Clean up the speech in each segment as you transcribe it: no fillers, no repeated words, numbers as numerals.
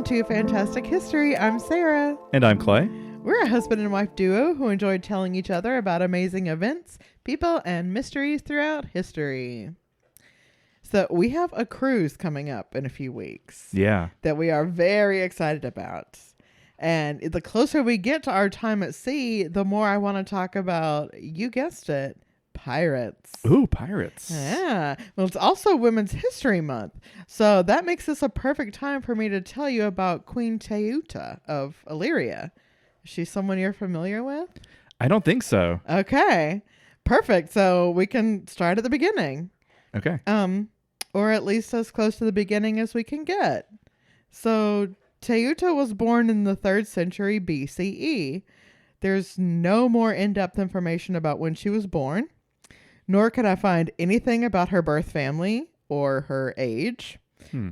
to Fantastic History. I'm Sarah. And I'm Clay. We're a husband and wife duo who enjoy telling each other about amazing events, people, and mysteries throughout history. So we have a cruise coming up in a few weeks. Yeah. That we are very excited about. And the closer we get to our time at sea, the more I want to talk about, you guessed it, pirates. Ooh, pirates. Yeah. Well, it's also Women's History Month. So that makes this a perfect time for me to tell you about Queen Teuta of Illyria. Is she someone you're familiar with? I don't think so. Okay. Perfect. So we can start at the beginning. Okay. Or at least as close to the beginning as we can get. So Teuta was born in the 3rd century BCE. There's no more in-depth information about when she was born, nor can I find anything about her birth family or her age,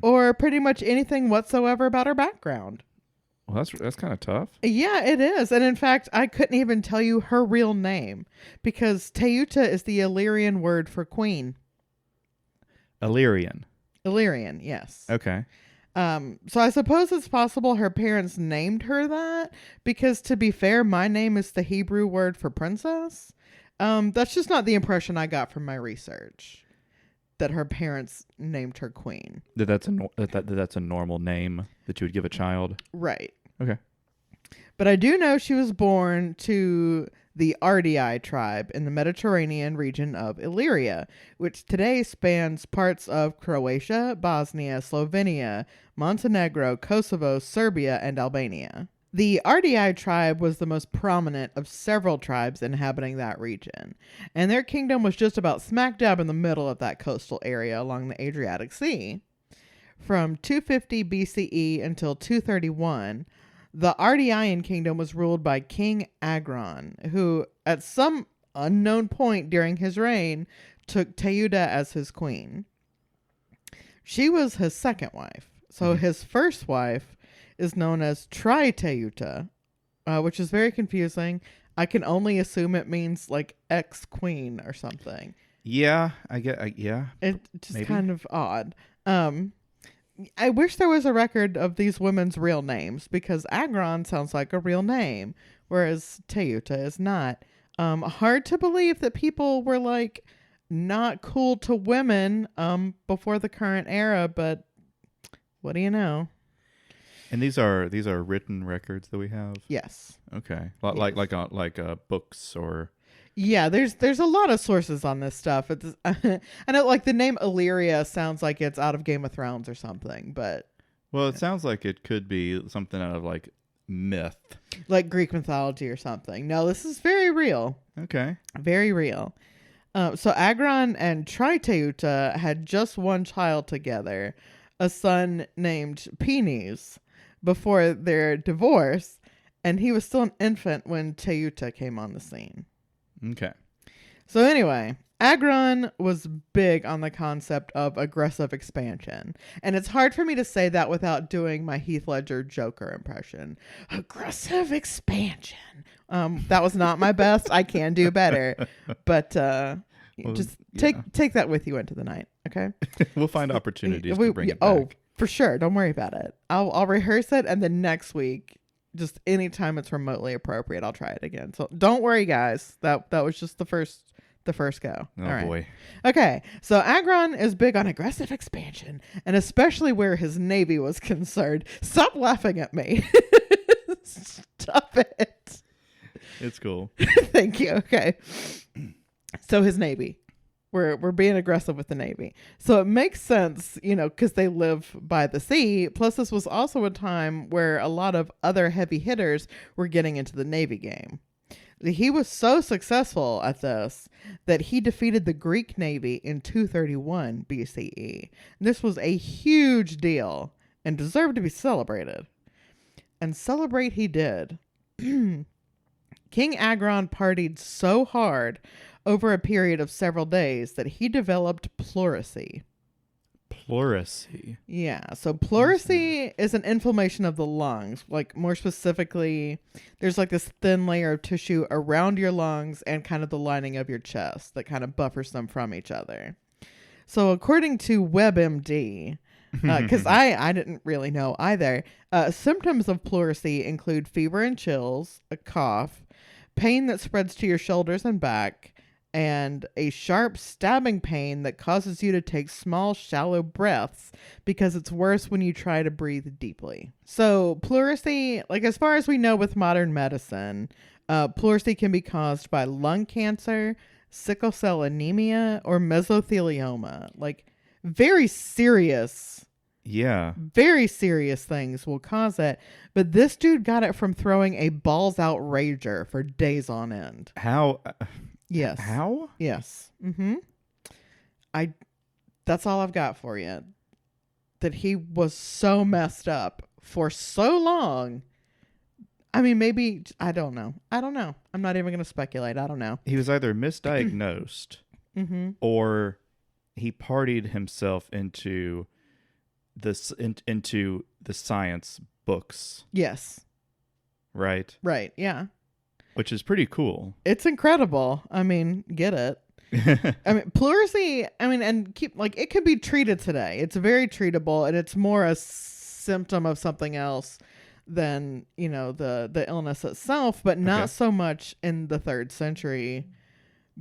or pretty much anything whatsoever about her background. Well, that's kind of tough. Yeah, it is. And in fact, I couldn't even tell you her real name because Teuta is the Illyrian word for queen. Illyrian. Illyrian, yes. Okay. So I suppose it's possible her parents named her that because, to be fair, my name is the Hebrew word for princess. That's just not the impression I got from my research, that her parents named her queen. That's a normal name that you would give a child. Right. Okay. But I do know she was born to the Ardiaei tribe in the Mediterranean region of Illyria, which today spans parts of Croatia, Bosnia, Slovenia, Montenegro, Kosovo, Serbia, and Albania. The Ardiaei tribe was the most prominent of several tribes inhabiting that region, and their kingdom was just about smack dab in the middle of that coastal area along the Adriatic Sea. From 250 BCE until 231, the Ardeaian kingdom was ruled by King Agron, who, at some unknown point during his reign, took Teuta as his queen. She was his second wife, so his first wife is known as Teuta, which is very confusing. I can only assume it means like ex-queen or something. Yeah, yeah. It's just maybe. Kind of odd. I wish there was a record of these women's real names because Agron sounds like a real name, whereas Teuta is not. Hard to believe that people were like not cool to women before the current era, but what do you know? And these are written records that we have. Yes. Okay. Yes. Like books or. Yeah, there's a lot of sources on this stuff. It's I know, like the name Illyria sounds like it's out of Game of Thrones or something, but Well, it sounds like it could be something out of like myth. like Greek mythology or something. No, this is very real. Okay. Very real. So Agron and Teuta had just one child together, a son named Penes, before their divorce, and he was still an infant when Teuta came on the scene. Okay. So anyway, Agron was big on the concept of aggressive expansion. And it's hard for me to say that without doing my Heath Ledger Joker impression. Aggressive expansion. That was not my best. I can do better. But take that with you into the night, okay? We'll find opportunities to bring it back. Oh, for sure. Don't worry about it. I'll rehearse it, and then next week, just anytime it's remotely appropriate, I'll try it again. So don't worry, guys. That was just the first go. Oh, all right. Boy. Okay, so Agron is big on aggressive expansion, and especially where his navy was concerned. Stop laughing at me. Stop it. It's cool. Thank you. Okay. So his navy. We're being aggressive with the Navy. So it makes sense, because they live by the sea. Plus, this was also a time where a lot of other heavy hitters were getting into the Navy game. He was so successful at this that he defeated the Greek Navy in 231 BCE. This was a huge deal and deserved to be celebrated. And celebrate he did. King Agron partied so hard over a period of several days that he developed pleurisy. Pleurisy? Yeah, so pleurisy is an inflammation of the lungs. Like, more specifically, there's like this thin layer of tissue around your lungs and kind of the lining of your chest that kind of buffers them from each other. So according to WebMD, Because I didn't really know either. Symptoms of pleurisy include fever and chills, a cough, pain that spreads to your shoulders and back, and a sharp stabbing pain that causes you to take small, shallow breaths because it's worse when you try to breathe deeply. So pleurisy, like as far as we know with modern medicine, pleurisy can be caused by lung cancer, sickle cell anemia, or mesothelioma. Like very serious things will cause it. But this dude got it from throwing a balls out rager for days on end. How? Yes. How? Yes. Mm-hmm. That's all I've got for you. That he was so messed up for so long. I mean, maybe, I don't know. I'm not even going to speculate. I don't know. He was either misdiagnosed or he partied himself into into the science books. Yes. Right? Right, yeah. Which is pretty cool. It's incredible. I mean, get it. I mean, pleurisy, it can be treated today. It's very treatable, and it's more a symptom of something else than, the illness itself, but not so much in the 3rd century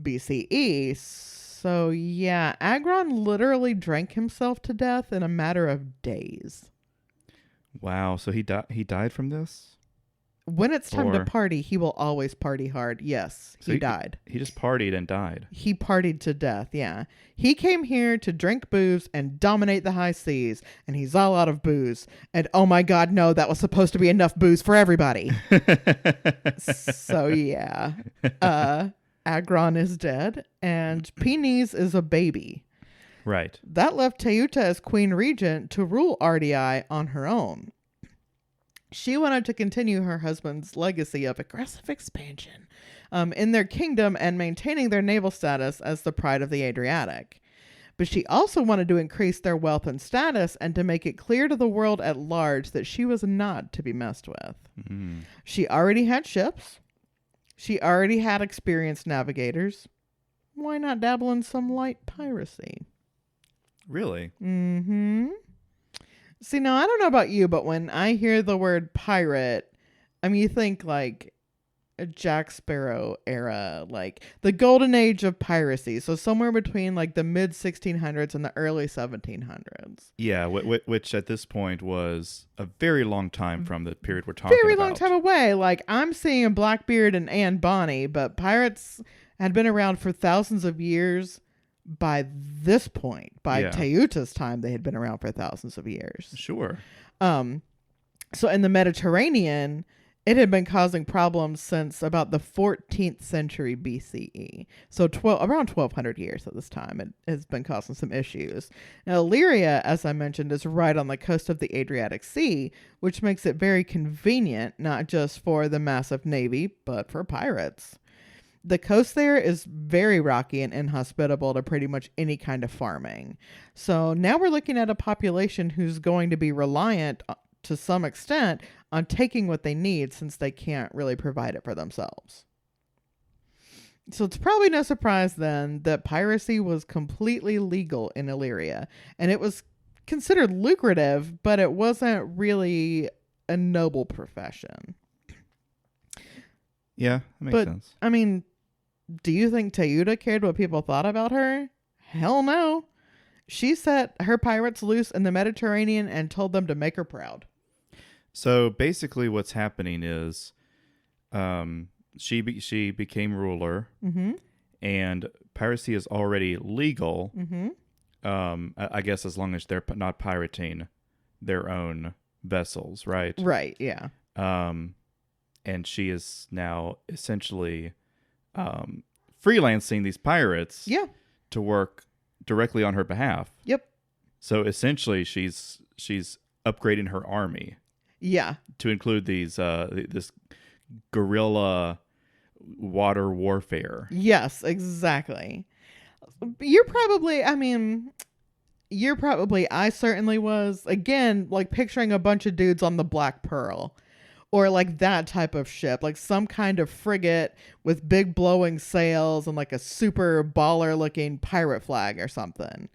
BCE. So, yeah, Agron literally drank himself to death in a matter of days. Wow, so he died from this? When it's time to party, he will always party hard. Yes, so he died. He just partied and died. He partied to death, yeah. He came here to drink booze and dominate the high seas, and he's all out of booze. And oh my God, no, that was supposed to be enough booze for everybody. So yeah, Agron is dead, and Penis is a baby. Right. That left Teuta as queen regent to rule Ardiaei on her own. She wanted to continue her husband's legacy of aggressive expansion in their kingdom and maintaining their naval status as the pride of the Adriatic. But she also wanted to increase their wealth and status and to make it clear to the world at large that she was not to be messed with. Mm. She already had ships. She already had experienced navigators. Why not dabble in some light piracy? Really? Mm-hmm. See, now, I don't know about you, but when I hear the word pirate, you think like a Jack Sparrow era, like the golden age of piracy. So somewhere between like the mid 1600s and the early 1700s. Yeah, which at this point was a very long time from the period we're talking about. Very long time away. Like I'm seeing Blackbeard and Anne Bonny, but pirates had been around for thousands of years. By this point, by Teuta's time, they had been around for thousands of years. Sure. So in the Mediterranean, it had been causing problems since about the 14th century BCE. So around 1200 years at this time, it has been causing some issues. Now, Illyria, as I mentioned, is right on the coast of the Adriatic Sea, which makes it very convenient, not just for the massive navy, but for pirates. The coast there is very rocky and inhospitable to pretty much any kind of farming. So now we're looking at a population who's going to be reliant to some extent on taking what they need since they can't really provide it for themselves. So it's probably no surprise then that piracy was completely legal in Illyria, and it was considered lucrative, but it wasn't really a noble profession. Yeah, that makes sense. Do you think Teuta cared what people thought about her? Hell no. She set her pirates loose in the Mediterranean and told them to make her proud. So basically what's happening is she became ruler, and piracy is already legal, I guess as long as they're not pirating their own vessels, right? Right, yeah. And she is now essentially... freelancing these pirates to work directly on her behalf. Yep. So essentially she's upgrading her army. Yeah. To include these this guerrilla water warfare. Yes, exactly. I certainly was, again, like picturing a bunch of dudes on the Black Pearl. Or like that type of ship, like some kind of frigate with big blowing sails and like a super baller looking pirate flag or something.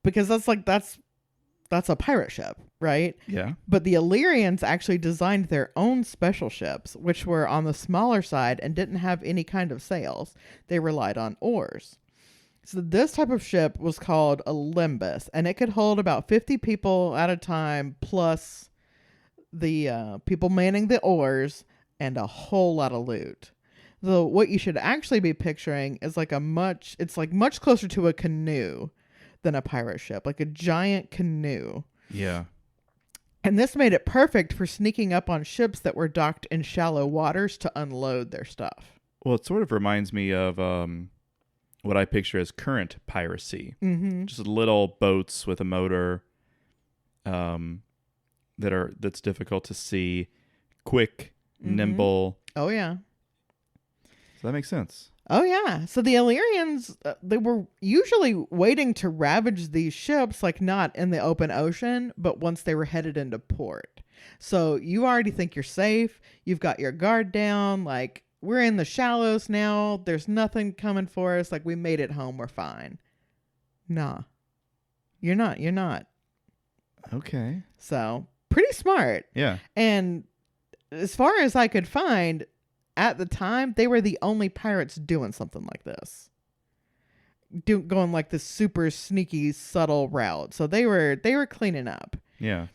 because that's a pirate ship, right? Yeah. But the Illyrians actually designed their own special ships, which were on the smaller side and didn't have any kind of sails. They relied on oars. So this type of ship was called a limbus, and it could hold about 50 people at a time, plus the people manning the oars and a whole lot of loot. So what you should actually be picturing is it's like much closer to a canoe than a pirate ship, like a giant canoe. Yeah. And this made it perfect for sneaking up on ships that were docked in shallow waters to unload their stuff. Well, it sort of reminds me of what I picture as current piracy. Mm-hmm. Just little boats with a motor that's difficult to see, quick, nimble. Oh, yeah. So that makes sense. Oh, yeah. So the Illyrians, they were usually waiting to ravage these ships, like not in the open ocean, but once they were headed into port. So you already think you're safe. You've got your guard down. Like, we're in the shallows now. There's nothing coming for us. Like, we made it home. We're fine. Nah. You're not. You're not. Okay. So, pretty smart. Yeah. And as far as I could find, at the time, they were the only pirates doing something like this. Going like this super sneaky, subtle route. So they were cleaning up. Yeah.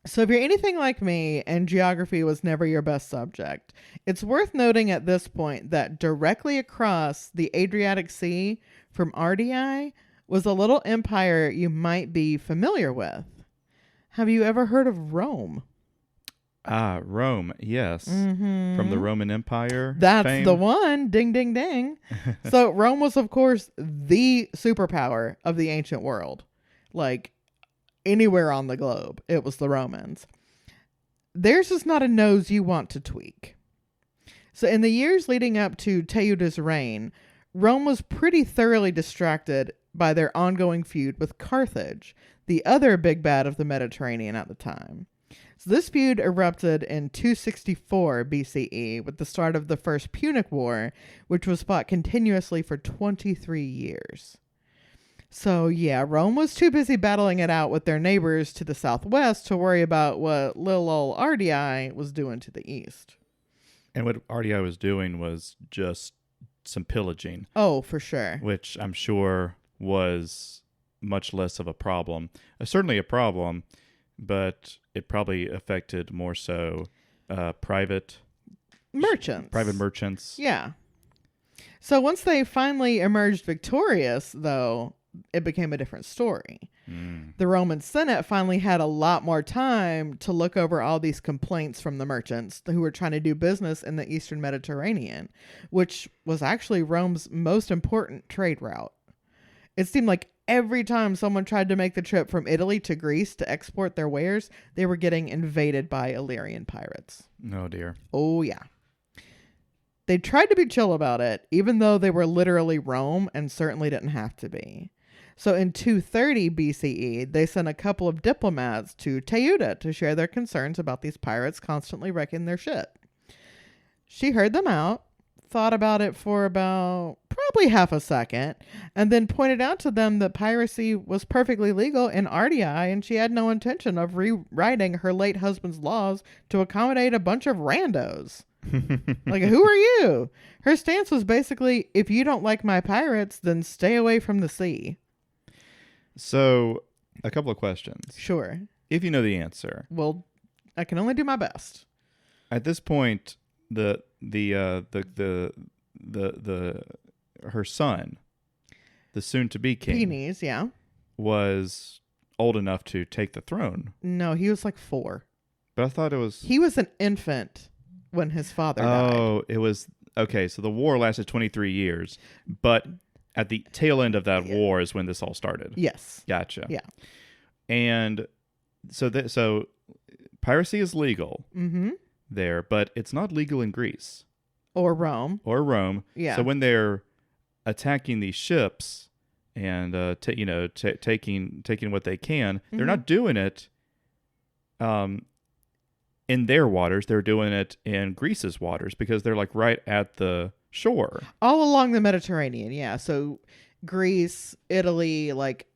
So if you're anything like me and geography was never your best subject, it's worth noting at this point that directly across the Adriatic Sea from Ardiaei was a little empire you might be familiar with. Have you ever heard of Rome? Ah, Rome, yes. Mm-hmm. From the Roman Empire. That's fame. the one. Ding, ding, ding. So Rome was, of course, the superpower of the ancient world. Like, anywhere on the globe, it was the Romans. Theirs is not a nose you want to tweak. So in the years leading up to Teuta's reign, Rome was pretty thoroughly distracted by their ongoing feud with Carthage, the other big bad of the Mediterranean at the time. So this feud erupted in 264 BCE with the start of the First Punic War, which was fought continuously for 23 years. So yeah, Rome was too busy battling it out with their neighbors to the southwest to worry about what little old Ardiaei was doing to the east. And what Ardiaei was doing was just some pillaging. Oh, for sure. Which I'm sure was much less of a problem. Certainly a problem, but it probably affected more so private merchants. Yeah. So once they finally emerged victorious, though, it became a different story. The Roman Senate finally had a lot more time to look over all these complaints from the merchants who were trying to do business in the Eastern Mediterranean, which was actually Rome's most important trade route. It seemed like every time someone tried to make the trip from Italy to Greece to export their wares, they were getting invaded by Illyrian pirates. Oh, dear. Oh, yeah. They tried to be chill about it, even though they were literally Rome and certainly didn't have to be. So in 230 BCE, they sent a couple of diplomats to Teuta to share their concerns about these pirates constantly wrecking their ship. She heard them out, thought about it for about probably half a second, and then pointed out to them that piracy was perfectly legal in Ardiaei, and she had no intention of rewriting her late husband's laws to accommodate a bunch of randos. Like, who are you? Her stance was basically, if you don't like my pirates, then stay away from the sea. So, a couple of questions. Sure. If you know the answer. Well, I can only do my best. At this point, her son, the soon-to-be king, Peonies, yeah. was old enough to take the throne. No, he was like 4. But I thought it was... He was an infant when his father died. Oh, it was... Okay, so the war lasted 23 years, but at the tail end of that war is when this all started. Yes. Gotcha. Yeah. And so piracy is legal there, but it's not legal in Greece. Or Rome. Yeah. So when they're attacking these ships and taking what they can, they're not doing it in their waters. They're doing it in Greece's waters because they're like right at the shore. All along the Mediterranean, yeah. So Greece, Italy, like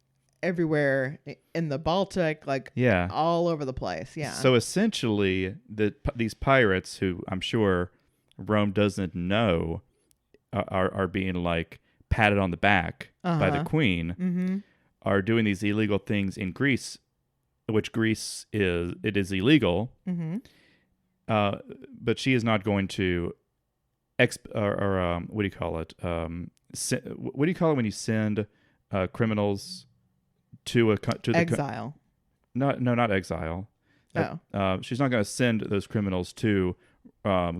everywhere in the Baltic, like Yeah. all over the place. Yeah. So essentially, these pirates, who I'm sure Rome doesn't know, are being like patted on the back by the queen, are doing these illegal things in Greece, which Greece is illegal. But she is not going to what do you call it? What do you call it when you send criminals to the exile? Not exile. She's not going to send those criminals to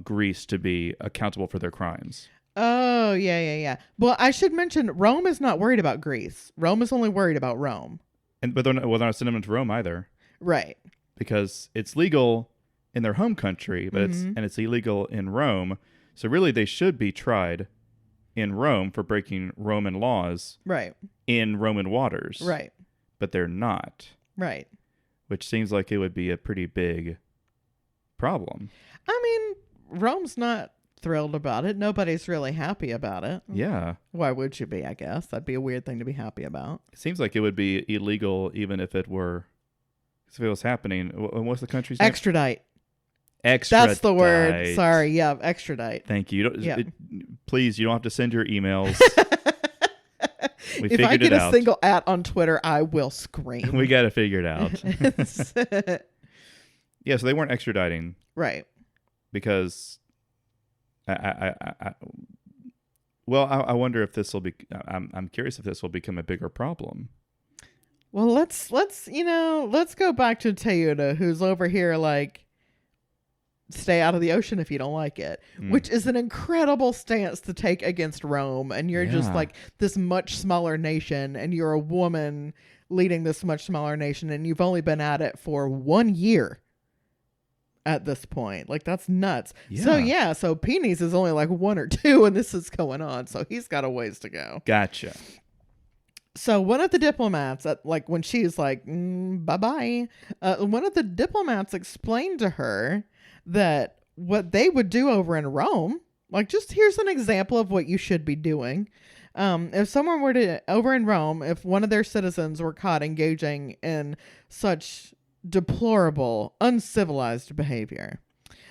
Greece to be accountable for their crimes. Oh, yeah. Well, I should mention Rome is not worried about Greece. Rome is only worried about Rome. But they're not sending them to Rome either. Right. Because it's legal in their home country, but it's illegal in Rome. So really, they should be tried in Rome for breaking Roman laws. Right. In Roman waters. Right. But they're not. Right. Which seems like it would be a pretty big problem. I mean, Rome's not thrilled about it. Nobody's really happy about it. Yeah. Why would you be, I guess? That'd be a weird thing to be happy about. It seems like it would be illegal even if it were... If it was happening. What's the country's name? Extradite. Extradite. That's the word. Sorry. Yeah, extradite. Thank you. Please, you don't have to send your emails. We if I figured get it a out. single @ on Twitter, I will scream. We got to figure it out. Yeah, so they weren't extraditing. Right. Because I wonder if this will be... I'm curious if this will become a bigger problem. Well, let's go back to Teuta, who's over here like, stay out of the ocean if you don't like it, which is an incredible stance to take against Rome. And you're just like this much smaller nation, and you're a woman leading this much smaller nation, and you've only been at it for 1 year at this point. Like, that's nuts. Yeah. So Penis is only like 1 or 2, and this is going on. So he's got a ways to go. Gotcha. So one of the diplomats, when she's like, bye-bye, one of the diplomats explained to her that what they would do over in Rome, like, just here's an example of what you should be doing. If someone were to, over in Rome, if one of their citizens were caught engaging in such deplorable, uncivilized behavior,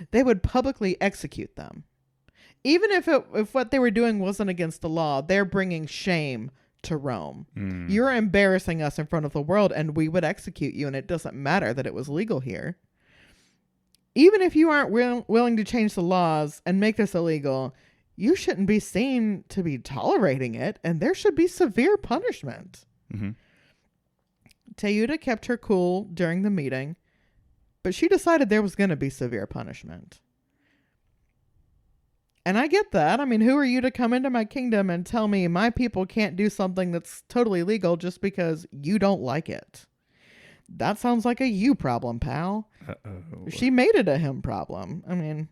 they would publicly execute them. Even if what they were doing wasn't against the law, they're bringing shame to Rome. You're embarrassing us in front of the world, and we would execute you, and it doesn't matter that it was legal here. Even if you aren't willing to change the laws and make this illegal, you shouldn't be seen to be tolerating it, and there should be severe punishment. Teuta kept her cool during the meeting, but she decided there was going to be severe punishment. And I get that. I mean, who are you to come into my kingdom and tell me my people can't do something that's totally legal just because you don't like it? That sounds like a you problem, pal. Uh-oh. She made it a him problem. I mean,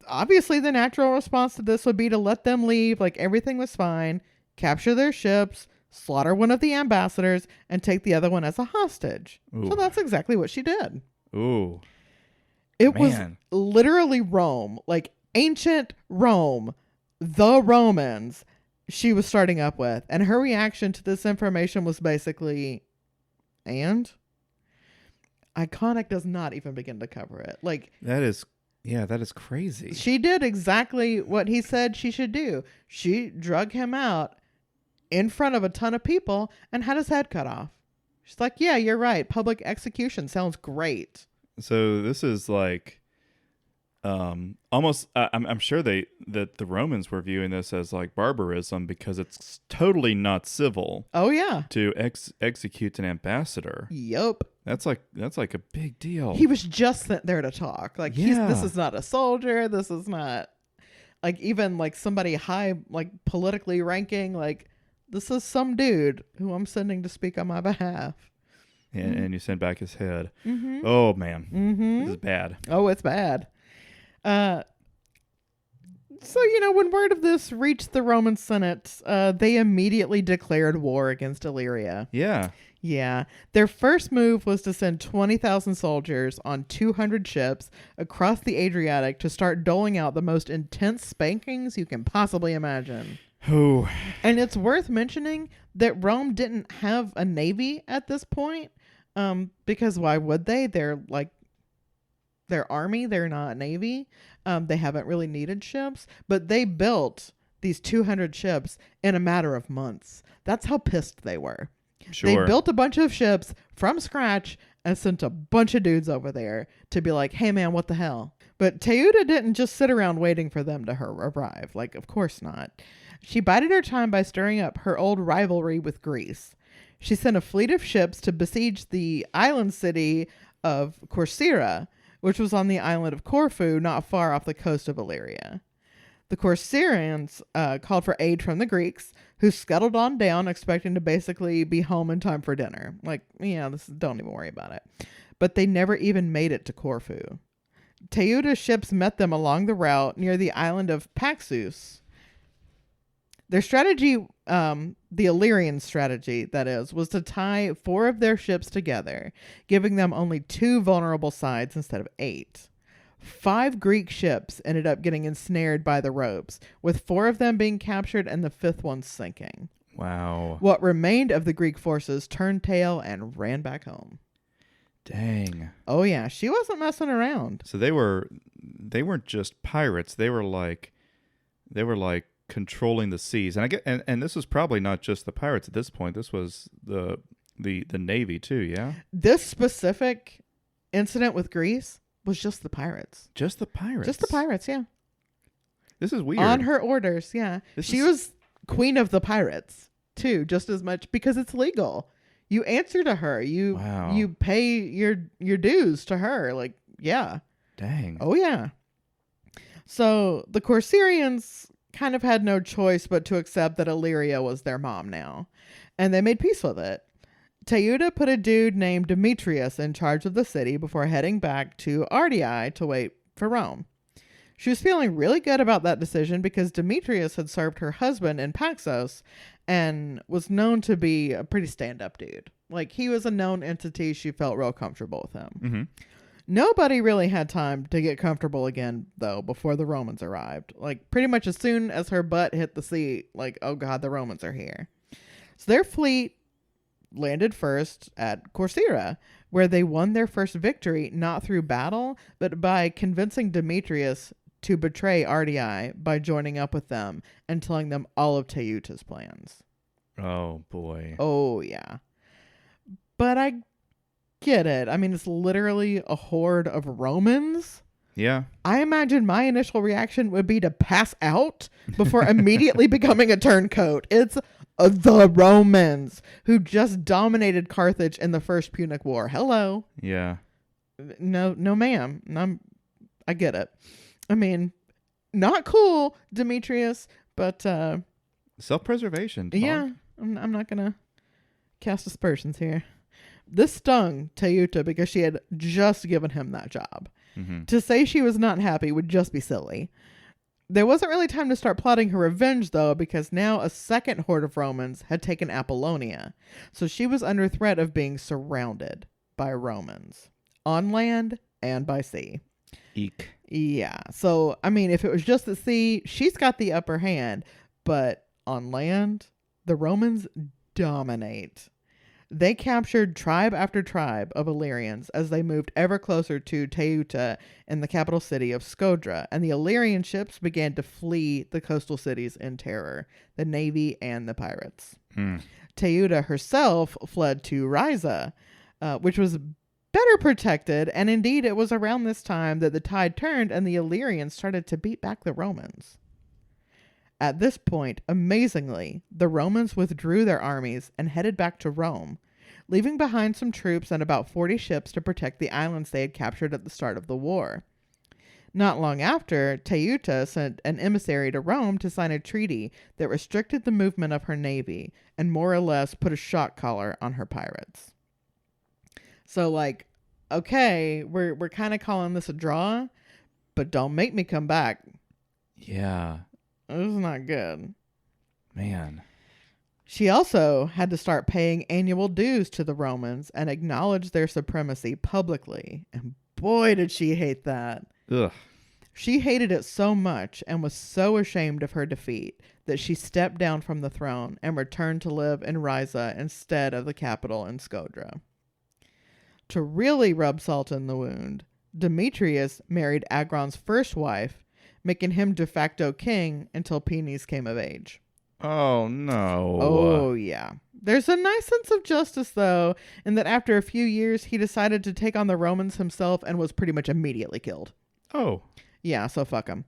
obviously the natural response to this would be to let them leave like everything was fine, capture their ships, slaughter one of the ambassadors, and take the other one as a hostage. Ooh. So that's exactly what she did. Ooh. It was literally Rome, like ancient Rome, the Romans she was starting up with. And her reaction to this information was basically, and? Iconic does not even begin to cover it. Like, that is crazy. She did exactly what he said she should do. She drug him out in front of a ton of people and had his head cut off. She's like, yeah, you're right. Public execution sounds great. So this is like almost I'm sure that the Romans were viewing this as like barbarism because it's totally not civil. Oh yeah. To execute an ambassador. Yup. That's like a big deal. He was just there to talk. Like this is not a soldier. This is not like even like somebody high, like politically ranking. Like this is some dude who I'm sending to speak on my behalf. And you send back his head. Mm-hmm. Oh man, this is bad. Oh, it's bad. So, when word of this reached the Roman Senate, they immediately declared war against Illyria. Yeah. Yeah. Their first move was to send 20,000 soldiers on 200 ships across the Adriatic to start doling out the most intense spankings you can possibly imagine. Oh. And it's worth mentioning that Rome didn't have a navy at this point, because why would they? They're like their army. They're not navy. They haven't really needed ships, but they built these 200 ships in a matter of months. That's how pissed they were. Sure. They built a bunch of ships from scratch and sent a bunch of dudes over there to be like, hey man, what the hell? But Teuta didn't just sit around waiting for them to arrive. Like, of course not. She bided her time by stirring up her old rivalry with Greece. She sent a fleet of ships to besiege the island city of Corcyra, which was on the island of Corfu, not far off the coast of Illyria. The Corcyraeans called for aid from the Greeks, who scuttled on down, expecting to basically be home in time for dinner. Like, yeah, don't even worry about it. But they never even made it to Corfu. Teuta's ships met them along the route near the island of Paxus. Their strategy, the Illyrian strategy, that is, was to tie 4 of their ships together, giving them only 2 vulnerable sides instead of 8. 5 Greek ships ended up getting ensnared by the ropes, with 4 of them being captured and the 5th one sinking. Wow. What remained of the Greek forces turned tail and ran back home. Dang. Oh yeah, she wasn't messing around. So they weren't just pirates. They were like controlling the seas. And this was probably not just the pirates at this point. This was the navy too, yeah? This specific incident with Greece was just the pirates. Just the pirates. Just the pirates, yeah. This is weird. On her orders, yeah. She was queen of the pirates too, just as much, because it's legal. You answer to her. You pay your dues to her. Like, yeah. Dang. Oh yeah. So the Corcyraeans kind of had no choice but to accept that Illyria was their mom now, and they made peace with it. Teuta put a dude named Demetrius in charge of the city before heading back to Ardiaei to wait for Rome. She was feeling really good about that decision because Demetrius had served her husband in Paxos and was known to be a pretty stand-up dude. Like, he was a known entity. She felt real comfortable with him. Mm-hmm. Nobody really had time to get comfortable again, though, before the Romans arrived. Like, pretty much as soon as her butt hit the sea, like, oh god, the Romans are here. So their fleet landed first at Corcyra, where they won their first victory not through battle, but by convincing Demetrius to betray Ardiaei by joining up with them and telling them all of Teuta's plans. Oh, boy. Oh, yeah. But I get it. I mean, it's literally a horde of Romans. Yeah. I imagine my initial reaction would be to pass out before immediately becoming a turncoat. It's the Romans who just dominated Carthage in the First Punic War. Hello. Yeah. No, ma'am. I get it. I mean, not cool, Demetrius, but self-preservation. Yeah, I'm not gonna cast aspersions here. This stung Teuta because she had just given him that job. Mm-hmm. To say she was not happy would just be silly. There wasn't really time to start plotting her revenge, though, because now a second horde of Romans had taken Apollonia. So she was under threat of being surrounded by Romans, on land and by sea. Eek. Yeah. So, I mean, if it was just the sea, she's got the upper hand. But on land, the Romans dominate. They captured tribe after tribe of Illyrians as they moved ever closer to Teuta in the capital city of Scodra, and the Illyrian ships began to flee the coastal cities in terror, the navy and the pirates. Teuta herself fled to Ryza, which was better protected, and indeed it was around this time that the tide turned and the Illyrians started to beat back the Romans. At this point, amazingly, the Romans withdrew their armies and headed back to Rome, leaving behind some troops and about 40 ships to protect the islands they had captured at the start of the war. Not long after, Teuta sent an emissary to Rome to sign a treaty that restricted the movement of her navy and more or less put a shock collar on her pirates. So, like, okay, we're kind of calling this a draw, but don't make me come back. Yeah. This is not good. Man. She also had to start paying annual dues to the Romans and acknowledge their supremacy publicly. And boy, did she hate that. Ugh. She hated it so much and was so ashamed of her defeat that she stepped down from the throne and returned to live in Ryza instead of the capital in Skodra. To really rub salt in the wound, Demetrius married Agron's first wife, making him de facto king until Peonies came of age. Oh, no. Oh, yeah. There's a nice sense of justice, though, in that after a few years, he decided to take on the Romans himself and was pretty much immediately killed. Oh. Yeah, so fuck him.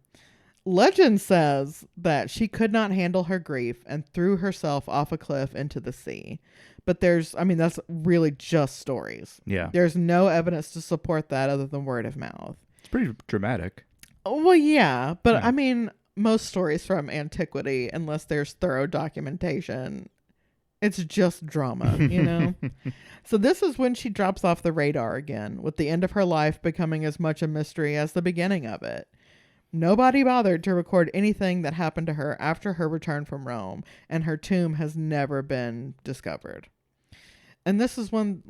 Legend says that she could not handle her grief and threw herself off a cliff into the sea. But that's really just stories. Yeah. There's no evidence to support that other than word of mouth. It's pretty dramatic. Well, yeah, but Yeah. I mean, most stories from antiquity, unless there's thorough documentation, it's just drama, you know? So this is when she drops off the radar again, with the end of her life becoming as much a mystery as the beginning of it. Nobody bothered to record anything that happened to her after her return from Rome, and her tomb has never been discovered. And this is when,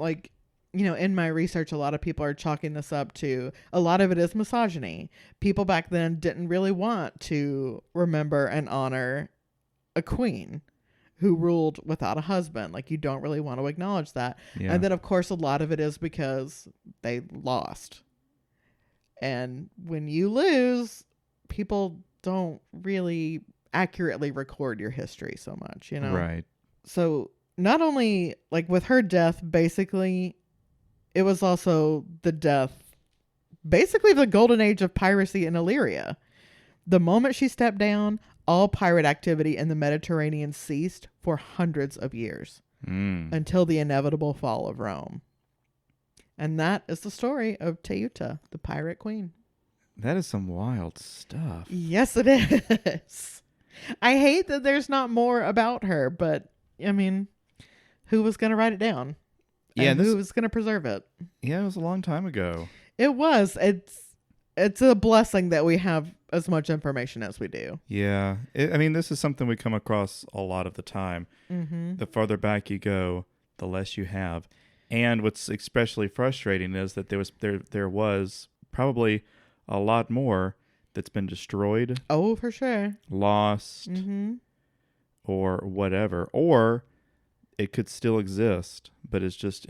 in my research, a lot of people are chalking this up to, a lot of it is misogyny. People back then didn't really want to remember and honor a queen who ruled without a husband. Like, you don't really want to acknowledge that. Yeah. And then, of course, a lot of it is because they lost. And when you lose, people don't really accurately record your history so much, you know? Right. So not only, with her death, basically, it was also the death, basically the golden age of piracy in Illyria. The moment she stepped down, all pirate activity in the Mediterranean ceased for hundreds of years until the inevitable fall of Rome. And that is the story of Teuta, the pirate queen. That is some wild stuff. Yes, it is. I hate that there's not more about her, but, I mean, who was going to write it down? Yeah, and who was going to preserve it? Yeah, it was a long time ago. It was. It's a blessing that we have as much information as we do. Yeah. This is something we come across a lot of the time. Mm-hmm. The farther back you go, the less you have. And what's especially frustrating is that there was probably a lot more that's been destroyed. Oh, for sure. Lost. Mm-hmm. Or whatever. Or it could still exist, but it's just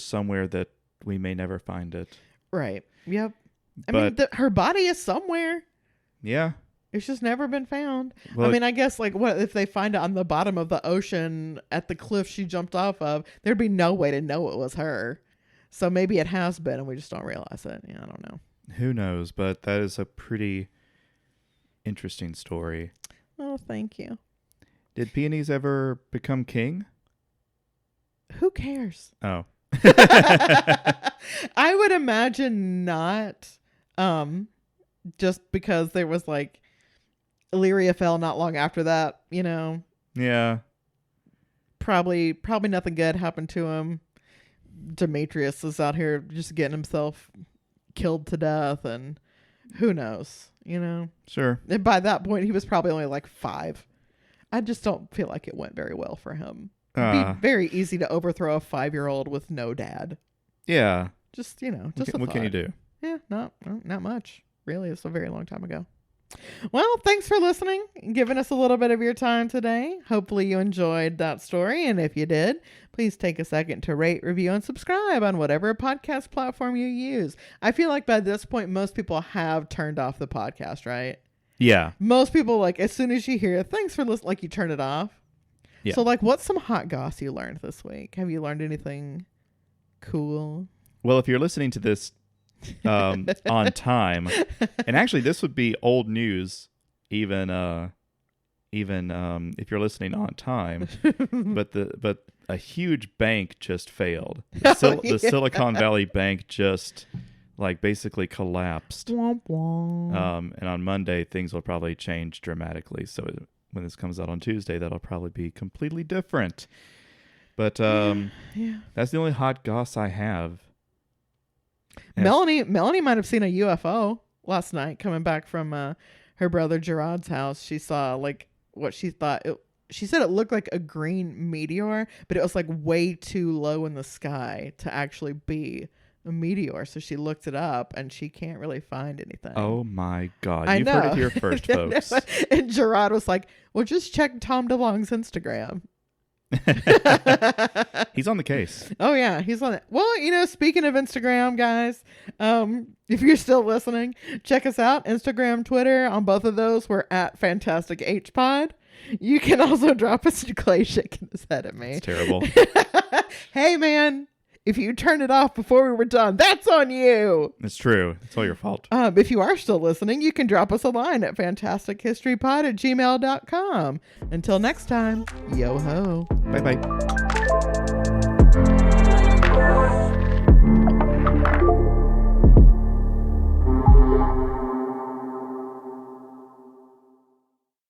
somewhere that we may never find it. Right. Yep. Her body is somewhere. Yeah. It's just never been found. Well, I guess, what if they find it on the bottom of the ocean at the cliff she jumped off of? There'd be no way to know it was her. So maybe it has been and we just don't realize it. Yeah, I don't know. Who knows? But that is a pretty interesting story. Oh, thank you. Did Peonies ever become king? Who cares? Oh. I would imagine not. Just because there was Illyria fell not long after that, you know. Yeah. Probably nothing good happened to him. Demetrius is out here just getting himself killed to death, and who knows, you know. Sure. And by that point, he was probably only 5. I just don't feel like it went very well for him. It'd be very easy to overthrow a 5-year-old with no dad. Yeah. Just, just what can you do? Yeah, not much. Really, it's a very long time ago. Well, thanks for listening and giving us a little bit of your time today. Hopefully you enjoyed that story. And if you did, please take a second to rate, review, and subscribe on whatever podcast platform you use. I feel like by this point, most people have turned off the podcast, right? Yeah. Most people, as soon as you hear, thanks for listening, you turn it off. Yeah. So, what's some hot goss you learned this week? Have you learned anything cool? Well, if you're listening to this on time, and actually this would be old news even if you're listening on time, but a huge bank just failed. The Silicon Valley Bank just basically collapsed. Womp womp. And on Monday things will probably change dramatically, so when this comes out on Tuesday, that'll probably be completely different. But yeah. That's the only hot goss I have. Melanie might have seen a UFO last night coming back from her brother Gerard's house. She saw what she thought she said it looked like a green meteor, but it was way too low in the sky to actually be a meteor. So she looked it up and she can't really find anything. Oh my God. I You've know. heard it here first, folks. And Gerard was like, well, just check Tom DeLonge's Instagram. He's on the case. Oh yeah, he's on it. Well, speaking of Instagram, guys, if you're still listening, check us out. Instagram, Twitter, on both of those, we're at Fantastic H Pod. You can also drop us Clay shaking his head at me. It's terrible. Hey man, if you turned it off before we were done, that's on you. It's true. It's all your fault. If you are still listening, you can drop us a line at fantastichistorypod@gmail.com. Until next time, yo ho. Bye-bye.